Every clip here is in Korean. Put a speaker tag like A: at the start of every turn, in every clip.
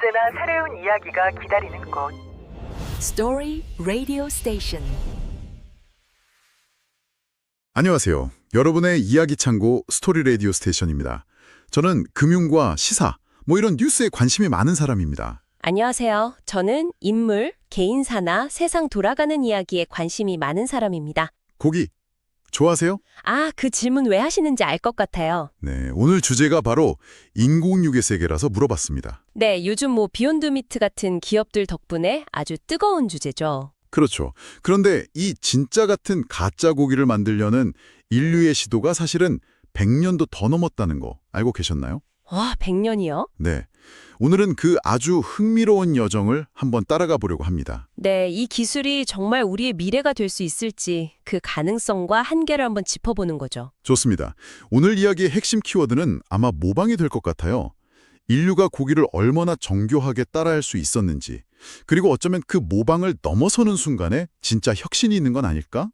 A: 언제나 새로운 이야기가 기다리는 곳.
B: Story Radio Station.
C: 안녕하세요. 여러분의 이야기 창고 스토리 라디오 스테이션입니다. 저는 금융과 시사, 이런 뉴스에 관심이 많은 사람입니다.
D: 안녕하세요. 저는 인물, 개인사나 세상 돌아가는 이야기에 관심이 많은 사람입니다.
C: 고기 좋아하세요?
D: 그 질문 왜 하시는지 알 것 같아요.
C: 네, 오늘 주제가 바로 인공육의 세계라서 물어봤습니다.
D: 네, 요즘 비욘드 미트 같은 기업들 덕분에 아주 뜨거운 주제죠.
C: 그렇죠. 그런데 이 진짜 같은 가짜 고기를 만들려는 인류의 시도가 사실은 100년도 더 넘었다는 거 알고 계셨나요?
D: 와, 100년이요?
C: 네. 오늘은 그 아주 흥미로운 여정을 한번 따라가 보려고 합니다.
D: 네, 이 기술이 정말 우리의 미래가 될 수 있을지 그 가능성과 한계를 한번 짚어보는 거죠.
C: 좋습니다. 오늘 이야기의 핵심 키워드는 아마 모방이 될 것 같아요. 인류가 고기를 얼마나 정교하게 따라할 수 있었는지, 그리고 어쩌면 그 모방을 넘어서는 순간에 진짜 혁신이 있는 건 아닐까?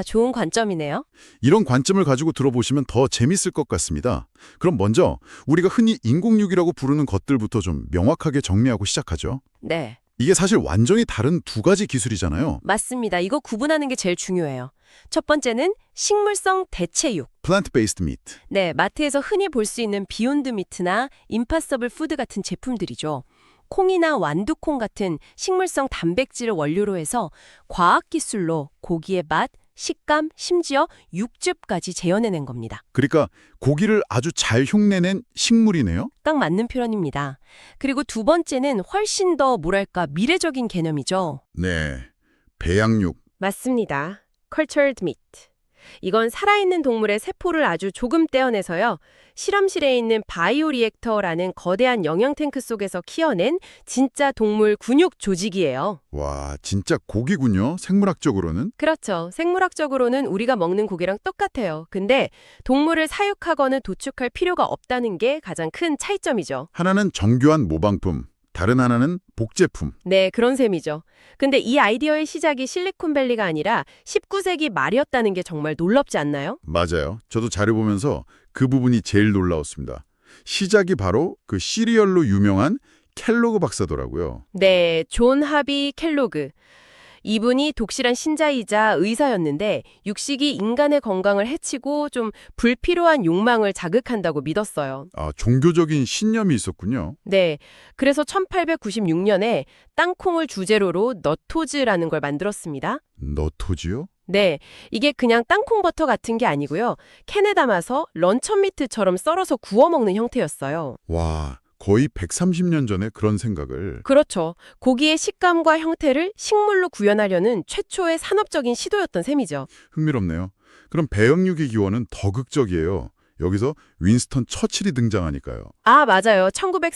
D: 좋은 관점이네요.
C: 이런 관점을 가지고 들어보시면 더 재밌을 것 같습니다. 그럼 먼저 우리가 흔히 인공육이라고 부르는 것들부터 좀 명확하게 정리하고 시작하죠.
D: 네,
C: 이게 사실 완전히 다른 두 가지 기술이잖아요.
D: 맞습니다. 이거 구분하는 게 제일 중요해요. 첫 번째는 식물성 대체육.
C: Plant-based meat.
D: 네, 마트에서 흔히 볼 수 있는 비욘드 미트나 임파서블 푸드 같은 제품들이죠. 콩이나 완두콩 같은 식물성 단백질을 원료로 해서 과학기술로 고기의 맛, 식감, 심지어 육즙까지 재현해낸 겁니다.
C: 그러니까 고기를 아주 잘 흉내낸 식물이네요.
D: 딱 맞는 표현입니다. 그리고 두 번째는 훨씬 더 미래적인 개념이죠.
C: 네, 배양육.
D: 맞습니다. Cultured meat. 이건 살아있는 동물의 세포를 아주 조금 떼어내서요. 실험실에 있는 바이오 리액터라는 거대한 영양탱크 속에서 키워낸 진짜 동물 근육 조직이에요.
C: 와, 진짜 고기군요. 생물학적으로는.
D: 그렇죠. 생물학적으로는 우리가 먹는 고기랑 똑같아요. 근데 동물을 사육하거나 도축할 필요가 없다는 게 가장 큰 차이점이죠.
C: 하나는 정교한 모방품, 다른 하나는 복제품.
D: 네, 그런 셈이죠. 근데 이 아이디어의 시작이 실리콘밸리가 아니라 19세기 말이었다는 게 정말 놀랍지 않나요?
C: 맞아요. 저도 자료 보면서 그 부분이 제일 놀라웠습니다. 시작이 바로 그 시리얼로 유명한 켈로그 박사더라고요.
D: 네, 존 하비 켈로그. 이분이 독실한 신자이자 의사였는데 육식이 인간의 건강을 해치고 좀 불필요한 욕망을 자극한다고 믿었어요.
C: 종교적인 신념이 있었군요.
D: 네, 그래서 1896년에 땅콩을 주재료로 너토즈라는 걸 만들었습니다.
C: 너토지요?
D: 네, 이게 그냥 땅콩 버터 같은 게 아니고요. 캔에 담아서 런천미트처럼 썰어서 구워 먹는 형태였어요.
C: 와, 거의 130년 전에 그런 생각을.
D: 그렇죠. 고기의 식감과 형태를 식물로 구현하려는 최초의 산업적인 시도였던 셈이죠.
C: 흥미롭네요. 그럼 배양육의 기원은 더 극적이에요. 여기서 윈스턴 처칠이 등장하니까요.
D: 맞아요.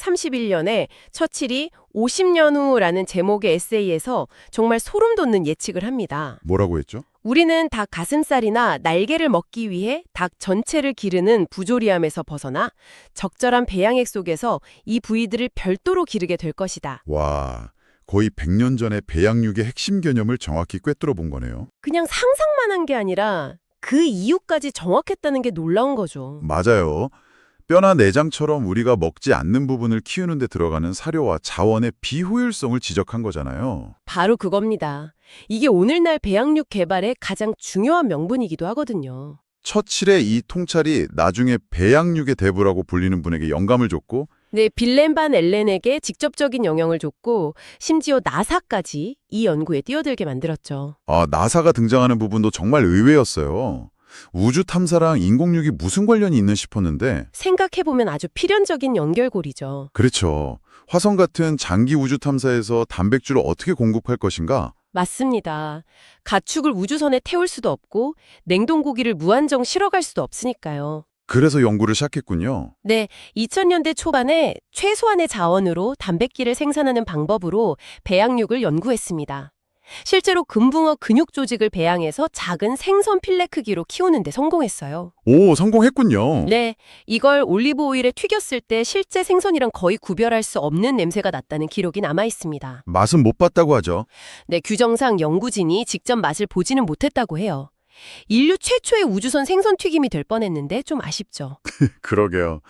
D: 1931년에 처칠이 50년 후라는 제목의 에세이에서 정말 소름 돋는 예측을 합니다.
C: 뭐라고 했죠?
D: 우리는 닭 가슴살이나 날개를 먹기 위해 닭 전체를 기르는 부조리함에서 벗어나 적절한 배양액 속에서 이 부위들을 별도로 기르게 될 것이다.
C: 와, 거의 100년 전에 배양육의 핵심 개념을 정확히 꿰뚫어 본 거네요.
D: 그냥 상상만 한 게 아니라 그 이유까지 정확했다는 게 놀라운 거죠.
C: 맞아요. 뼈나 내장처럼 우리가 먹지 않는 부분을 키우는 데 들어가는 사료와 자원의 비효율성을 지적한 거잖아요.
D: 바로 그겁니다. 이게 오늘날 배양육 개발의 가장 중요한 명분이기도 하거든요.
C: 처칠의 이 통찰이 나중에 배양육의 대부라고 불리는 분에게 영감을 줬고,
D: 네, 빌렘 반 엘렌에게 직접적인 영향을 줬고 심지어 나사까지 이 연구에 뛰어들게 만들었죠.
C: 나사가 등장하는 부분도 정말 의외였어요. 우주 탐사랑 인공육이 무슨 관련이 있나 싶었는데,
D: 생각해보면 아주 필연적인 연결고리죠.
C: 그렇죠. 화성 같은 장기 우주 탐사에서 단백질을 어떻게 공급할 것인가?
D: 맞습니다. 가축을 우주선에 태울 수도 없고 냉동고기를 무한정 실어갈 수도 없으니까요.
C: 그래서 연구를 시작했군요.
D: 네, 2000년대 초반에 최소한의 자원으로 단백질을 생산하는 방법으로 배양육을 연구했습니다. 실제로 금붕어 근육 조직을 배양해서 작은 생선 필레 크기로 키우는 데 성공했어요.
C: 오, 성공했군요.
D: 네, 이걸 올리브 오일에 튀겼을 때 실제 생선이랑 거의 구별할 수 없는 냄새가 났다는 기록이 남아 있습니다.
C: 맛은 못 봤다고 하죠.
D: 네, 규정상 연구진이 직접 맛을 보지는 못했다고 해요. 인류 최초의 우주선 생선 튀김이 될 뻔했는데 좀 아쉽죠.
C: 그러게요.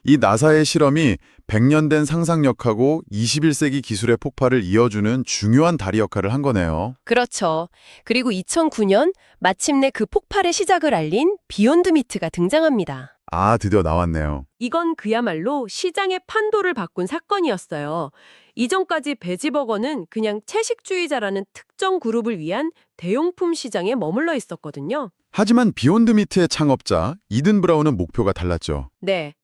C: 이 나사의 실험이 100년 된 상상력하고 21세기 기술의 폭발을 이어주는 중요한 다리 역할을 한 거네요.
D: 그렇죠. 그리고 2009년 마침내 그 폭발의 시작을 알린 비욘드 미트가 등장합니다.
C: 아, 드디어 나왔네요.
D: 이건 그야말로 시장의 판도를 바꾼 사건이었어요. 이전까지 베지버거는 그냥 채식주의자라는 특정 그룹을 위한 대용품 시장에 머물러 있었거든요.
C: 하지만 비욘드 미트의 창업자 이든 브라운은 목표가 달랐죠.
D: 네.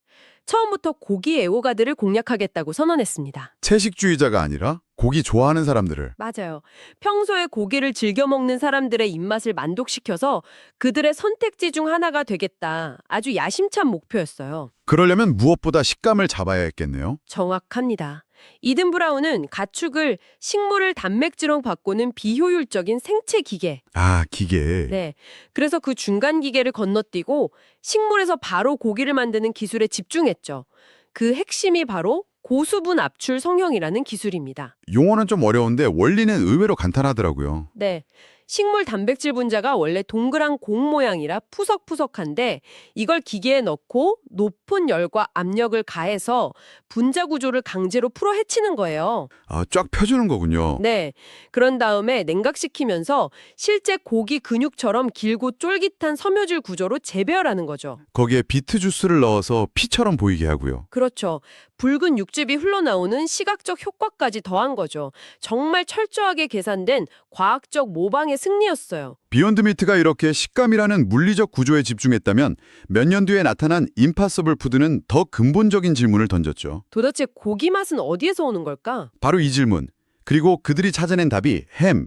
D: 처음부터 고기 애호가들을 공략하겠다고 선언했습니다.
C: 채식주의자가 아니라 고기 좋아하는 사람들을.
D: 맞아요. 평소에 고기를 즐겨 먹는 사람들의 입맛을 만족시켜서 그들의 선택지 중 하나가 되겠다. 아주 야심찬 목표였어요.
C: 그러려면 무엇보다 식감을 잡아야 했겠네요.
D: 정확합니다. 이든 브라운은 가축을 식물을 단백질로 바꾸는 비효율적인 생체 기계.
C: 아, 기계.
D: 네. 그래서 그 중간 기계를 건너뛰고 식물에서 바로 고기를 만드는 기술에 집중했죠. 그 핵심이 바로 고수분 압출 성형이라는 기술입니다.
C: 용어는 좀 어려운데 원리는 의외로 간단하더라고요.
D: 네. 식물 단백질 분자가 원래 동그란 공 모양이라 푸석푸석한데 이걸 기계에 넣고 높은 열과 압력을 가해서 분자 구조를 강제로 풀어 헤치는 거예요.
C: 아, 쫙 펴주는 거군요.
D: 네. 그런 다음에 냉각시키면서 실제 고기 근육처럼 길고 쫄깃한 섬유질 구조로 재배열하는 거죠.
C: 거기에 비트 주스를 넣어서 피처럼 보이게 하고요.
D: 그렇죠. 붉은 육즙이 흘러나오는 시각적 효과까지 더한 거죠. 정말 철저하게 계산된 과학적 모방의 승리였어요.
C: 비욘드 미트가 이렇게 식감이라는 물리적 구조에 집중했다면 몇 년 뒤에 나타난 임파서블 푸드는 더 근본적인 질문을 던졌죠.
D: 도대체 고기 맛은 어디에서 오는 걸까?
C: 바로 이 질문. 그리고 그들이 찾아낸 답이 햄,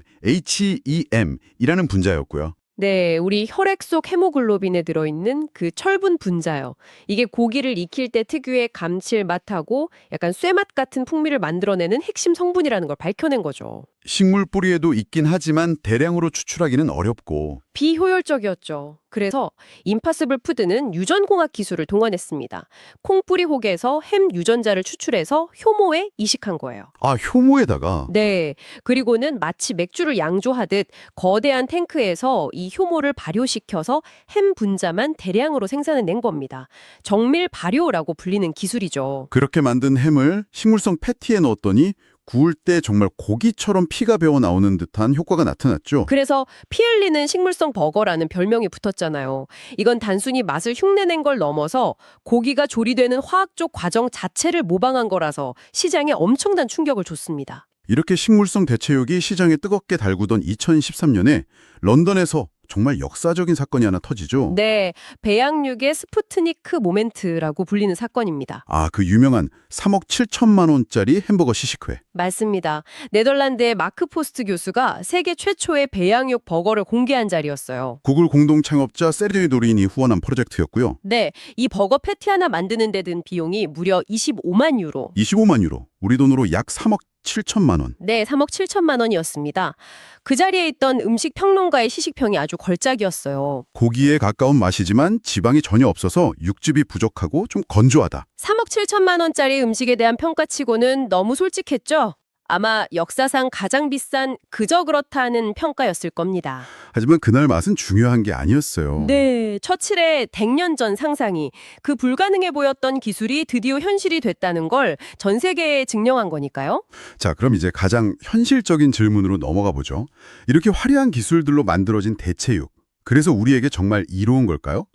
C: HEM이라는 분자였고요.
D: 네, 우리 혈액 속 헤모글로빈에 들어있는 그 철분 분자요. 이게 고기를 익힐 때 특유의 감칠맛하고 약간 쇠맛 같은 풍미를 만들어내는 핵심 성분이라는 걸 밝혀낸 거죠.
C: 식물 뿌리에도 있긴 하지만 대량으로 추출하기는 어렵고
D: 비효율적이었죠. 그래서 임파서블 푸드는 유전공학 기술을 동원했습니다. 콩뿌리 혹에서 햄 유전자를 추출해서 효모에 이식한 거예요.
C: 아, 효모에다가
D: 네. 그리고는 마치 맥주를 양조하듯 거대한 탱크에서 이 효모를 발효시켜서 햄 분자만 대량으로 생산해낸 겁니다. 정밀 발효라고 불리는 기술이죠.
C: 그렇게 만든 햄을 식물성 패티에 넣었더니 구울 때 정말 고기처럼 피가 배어 나오는 듯한 효과가 나타났죠.
D: 그래서 피 흘리는 식물성 버거라는 별명이 붙었잖아요. 이건 단순히 맛을 흉내낸 걸 넘어서 고기가 조리되는 화학적 과정 자체를 모방한 거라서 시장에 엄청난 충격을 줬습니다.
C: 이렇게 식물성 대체육이 시장에 뜨겁게 달구던 2013년에 런던에서 정말 역사적인 사건이 하나 터지죠.
D: 네, 배양육의 스푸트니크 모멘트라고 불리는 사건입니다.
C: 아, 그 유명한 3억 7천만 원짜리 햄버거 시식회.
D: 맞습니다. 네덜란드의 마크 포스트 교수가 세계 최초의 배양육 버거를 공개한 자리였어요.
C: 구글 공동 창업자 세르게이 도린이 후원한 프로젝트였고요.
D: 네, 이 버거 패티 하나 만드는 데 든 비용이 무려 25만 유로.
C: 25만 유로, 우리 돈으로 약 3억 7천만 원.
D: 네, 3억 7천만 원이었습니다. 그 자리에 있던 음식 평론가의 시식평이 아주 걸작이었어요.
C: 고기에 가까운 맛이지만 지방이 전혀 없어서 육즙이 부족하고 좀 건조하다.
D: 3억 7천만 원짜리 음식에 대한 평가치고는 너무 솔직했죠? 아마 역사상 가장 비싼 그저 그렇다는 평가였을 겁니다.
C: 하지만 그날 맛은 중요한 게 아니었어요.
D: 네, 처칠의 100년 전 상상이 그 불가능해 보였던 기술이 드디어 현실이 됐다는 걸 전 세계에 증명한 거니까요.
C: 자, 그럼 이제 가장 현실적인 질문으로 넘어가 보죠. 이렇게 화려한 기술들로 만들어진 대체육. 그래서 우리에게 정말 이로운 걸까요?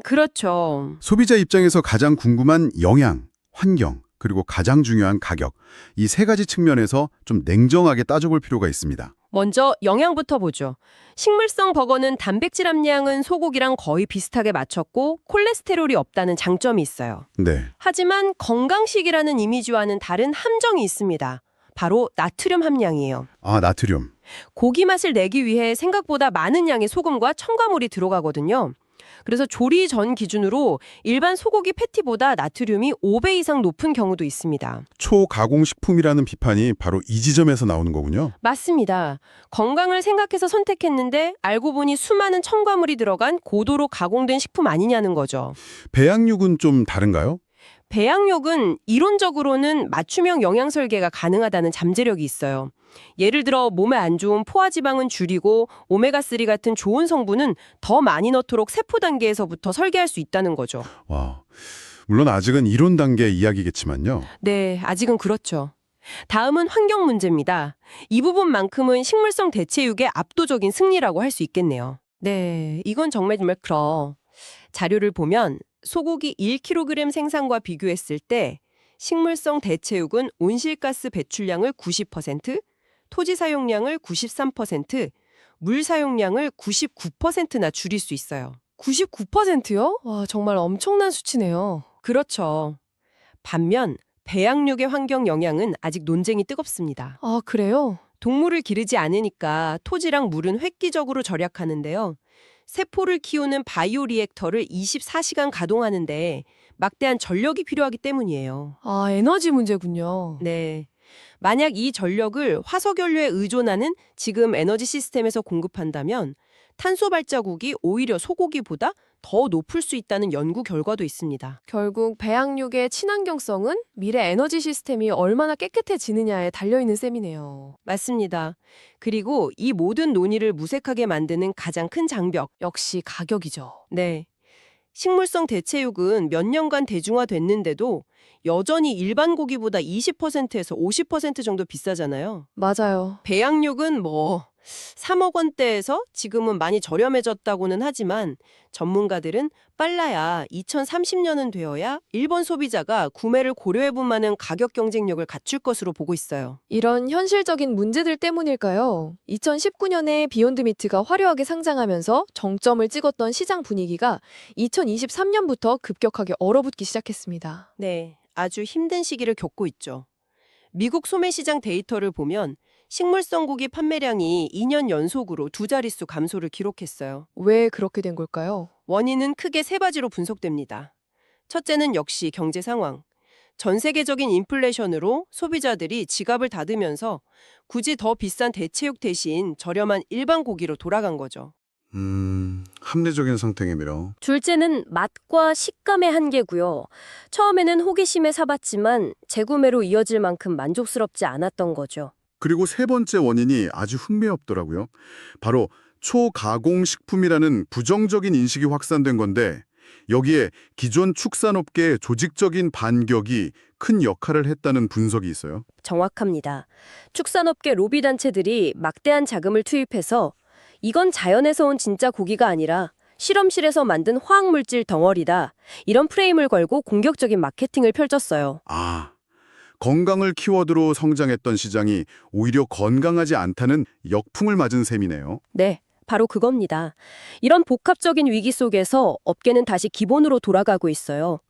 D: 그렇죠.
C: 소비자 입장에서 가장 궁금한 영양, 환경, 그리고 가장 중요한 가격. 이 세 가지 측면에서 좀 냉정하게 따져볼 필요가 있습니다.
D: 먼저 영양부터 보죠. 식물성 버거는 단백질 함량은 소고기랑 거의 비슷하게 맞췄고 콜레스테롤이 없다는 장점이 있어요.
C: 네.
D: 하지만 건강식이라는 이미지와는 다른 함정이 있습니다. 바로 나트륨 함량이에요.
C: 아, 나트륨.
D: 고기 맛을 내기 위해 생각보다 많은 양의 소금과 첨가물이 들어가거든요. 그래서 조리 전 기준으로 일반 소고기 패티보다 나트륨이 5배 이상 높은 경우도 있습니다.
C: 초가공식품이라는 비판이 바로 이 지점에서 나오는 거군요.
D: 맞습니다. 건강을 생각해서 선택했는데 알고 보니 수많은 첨가물이 들어간 고도로 가공된 식품 아니냐는 거죠.
C: 배양육은 좀 다른가요?
D: 배양육은 이론적으로는 맞춤형 영양 설계가 가능하다는 잠재력이 있어요. 예를 들어 몸에 안 좋은 포화지방은 줄이고 오메가3 같은 좋은 성분은 더 많이 넣도록 세포 단계에서부터 설계할 수 있다는 거죠.
C: 와, 물론 아직은 이론 단계 이야기겠지만요.
D: 네, 아직은 그렇죠. 다음은 환경 문제입니다. 이 부분만큼은 식물성 대체육의 압도적인 승리라고 할 수 있겠네요. 네, 이건 정말 그렇. 자료를 보면 소고기 1kg 생산과 비교했을 때 식물성 대체육은 온실가스 배출량을 90%, 토지 사용량을 93%, 물 사용량을 99%나 줄일 수 있어요.
E: 99%요? 와, 정말 엄청난 수치네요.
D: 그렇죠. 반면 배양육의 환경 영향은 아직 논쟁이 뜨겁습니다.
E: 아, 그래요?
D: 동물을 기르지 않으니까 토지랑 물은 획기적으로 절약하는데요. 세포를 키우는 바이오 리액터를 24시간 가동하는데 막대한 전력이 필요하기 때문이에요.
E: 아, 에너지 문제군요.
D: 네. 만약 이 전력을 화석연료에 의존하는 지금 에너지 시스템에서 공급한다면 탄소 발자국이 오히려 소고기보다 더 높을 수 있다는 연구 결과도 있습니다.
E: 결국 배양육의 친환경성은 미래 에너지 시스템이 얼마나 깨끗해지느냐에 달려있는 셈이네요.
D: 맞습니다. 그리고 이 모든 논의를 무색하게 만드는 가장 큰 장벽.
E: 역시 가격이죠.
D: 네. 식물성 대체육은 몇 년간 대중화됐는데도 여전히 일반 고기보다 20%에서 50% 정도 비싸잖아요.
E: 맞아요.
D: 배양육은 3억 원대에서 지금은 많이 저렴해졌다고는 하지만 전문가들은 빨라야 2030년은 되어야 일본 소비자가 구매를 고려해볼 만한 가격 경쟁력을 갖출 것으로 보고 있어요.
E: 이런 현실적인 문제들 때문일까요? 2019년에 비욘드 미트가 화려하게 상장하면서 정점을 찍었던 시장 분위기가 2023년부터 급격하게 얼어붙기 시작했습니다.
D: 네, 아주 힘든 시기를 겪고 있죠. 미국 소매시장 데이터를 보면 식물성 고기 판매량이 2년 연속으로 두 자릿수 감소를 기록했어요.
E: 왜 그렇게 된 걸까요?
D: 원인은 크게 세 가지로 분석됩니다. 첫째는 역시 경제 상황. 전 세계적인 인플레이션으로 소비자들이 지갑을 닫으면서 굳이 더 비싼 대체육 대신 저렴한 일반 고기로 돌아간 거죠.
C: 합리적인 선택이며.
F: 둘째는 맛과 식감의 한계고요. 처음에는 호기심에 사봤지만 재구매로 이어질 만큼 만족스럽지 않았던 거죠.
C: 그리고 세 번째 원인이 아주 흥미롭더라고요. 바로 초가공식품이라는 부정적인 인식이 확산된 건데 여기에 기존 축산업계의 조직적인 반격이 큰 역할을 했다는 분석이 있어요.
F: 정확합니다. 축산업계 로비 단체들이 막대한 자금을 투입해서 이건 자연에서 온 진짜 고기가 아니라 실험실에서 만든 화학물질 덩어리다. 이런 프레임을 걸고 공격적인 마케팅을 펼쳤어요.
C: 건강을 키워드로 성장했던 시장이 오히려 건강하지 않다는 역풍을 맞은 셈이네요.
F: 네, 바로 그겁니다. 이런 복합적인 위기 속에서 업계는 다시 기본으로 돌아가고 있어요.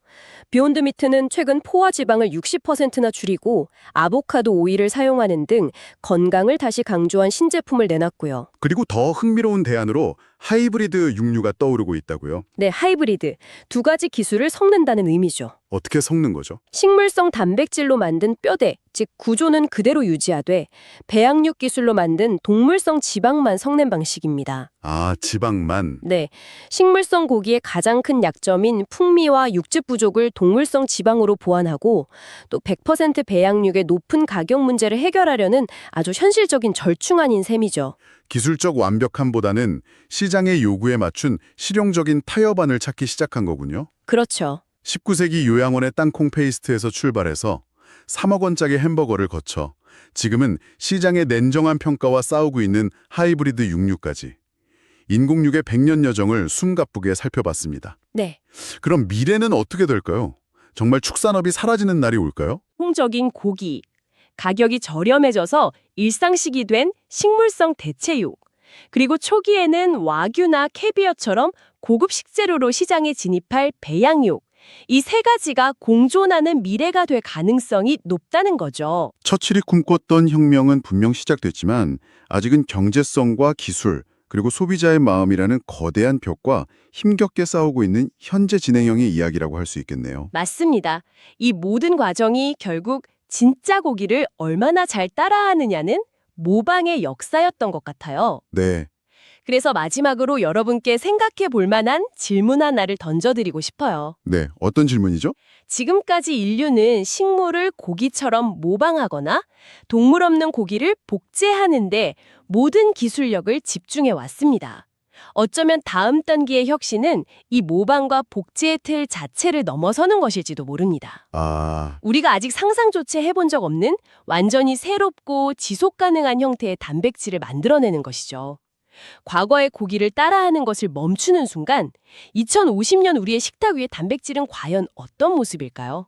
F: 비욘드 미트는 최근 포화 지방을 60%나 줄이고 아보카도 오일을 사용하는 등 건강을 다시 강조한 신제품을 내놨고요.
C: 그리고 더 흥미로운 대안으로 하이브리드 육류가 떠오르고 있다고요.
F: 네, 하이브리드. 두 가지 기술을 섞는다는 의미죠.
C: 어떻게 섞는 거죠?
F: 식물성 단백질로 만든 뼈대, 즉 구조는 그대로 유지하되 배양육 기술로 만든 동물성 지방만 섞는 방식입니다.
C: 지방만.
F: 네, 식물성 고기의 가장 큰 약점인 풍미와 육즙 부족을 동물성 지방으로 보완하고 또 100% 배양육의 높은 가격 문제를 해결하려는 아주 현실적인 절충안인 셈이죠.
C: 기술적 완벽함보다는 시장의 요구에 맞춘 실용적인 타협안을 찾기 시작한 거군요.
F: 그렇죠.
C: 19세기 요양원의 땅콩 페이스트에서 출발해서 3억 원짜리 햄버거를 거쳐 지금은 시장의 냉정한 평가와 싸우고 있는 하이브리드 육류까지. 인공육의 100년 여정을 숨가쁘게 살펴봤습니다.
F: 네.
C: 그럼 미래는 어떻게 될까요? 정말 축산업이 사라지는 날이 올까요?
D: 홍적인 고기, 가격이 저렴해져서 일상식이 된 식물성 대체육, 그리고 초기에는 와규나 캐비어처럼 고급 식재료로 시장에 진입할 배양육, 이 세 가지가 공존하는 미래가 될 가능성이 높다는 거죠.
C: 처칠이 꿈꿨던 혁명은 분명 시작됐지만 아직은 경제성과 기술, 그리고 소비자의 마음이라는 거대한 벽과 힘겹게 싸우고 있는 현재 진행형의 이야기라고 할 수 있겠네요.
D: 맞습니다. 이 모든 과정이 결국 진짜 고기를 얼마나 잘 따라하느냐는 모방의 역사였던 것 같아요.
C: 네.
D: 그래서 마지막으로 여러분께 생각해 볼 만한 질문 하나를 던져드리고 싶어요.
C: 네. 어떤 질문이죠?
D: 지금까지 인류는 식물을 고기처럼 모방하거나 동물 없는 고기를 복제하는데 모든 기술력을 집중해 왔습니다. 어쩌면 다음 단계의 혁신은 이 모방과 복제의 틀 자체를 넘어서는 것일지도 모릅니다.
C: 아,
D: 우리가 아직 상상조차 해본 적 없는 완전히 새롭고 지속 가능한 형태의 단백질을 만들어내는 것이죠. 과거의 고기를 따라하는 것을 멈추는 순간 2050년 우리의 식탁 위의 단백질은 과연 어떤 모습일까요?